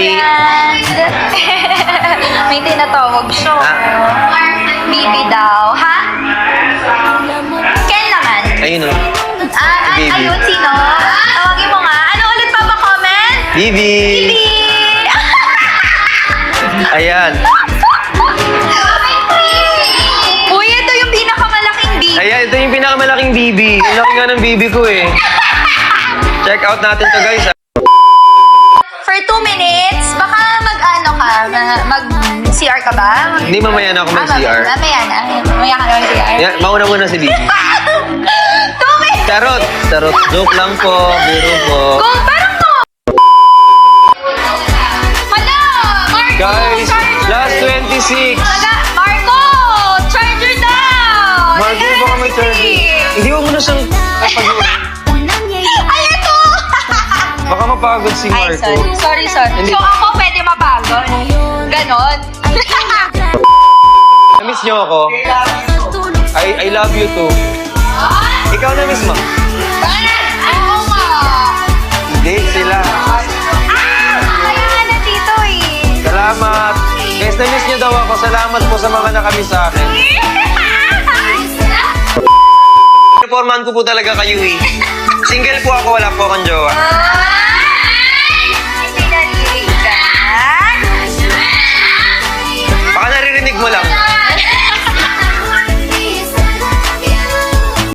And may tinatawag siya. Bibi daw, ha? Ken naman. Ayun o. Bibi. Ayun, sino? Tawagin mo nga. Ano ulit pa ba comment? Bibi! Bibi! Ayan. Uy, ito yung pinakamalaking bibi. Ayan, ito yung pinakamalaking bibi. Ang laki nga ng bibi ko eh. Check out natin to guys. For 2 minutes, baka mag-ano ka, mag-CR ka ba? Hindi mamaya na ako mag-CR. Mamaya na. Mamaya ka na mag-CR. Yan, mauna muna si Bibi. 2 minutes! Charot! Charot. Joke lang po. Biro po. Go! Parang mo! Hala! Marco! Guys, Charger! last 26. Marco! Charger daw! Marco, baka may charger. Hindi mo muna siyang Ay, ito! baka mapagod si Ay, Marco. sorry. Hindi. So, ako pwede mapagod. Ganon. Na-miss niyo ako? I love you too. Ikaw na-miss mo? Ako nga. Hindi, sila. Kaya nga nandito eh. Salamat. Guys, na-miss niyo daw ako. Salamat po sa mga nakamiss sa akin. Reforman ko po talaga kayo eh. Single po ako, wala po akong jowa.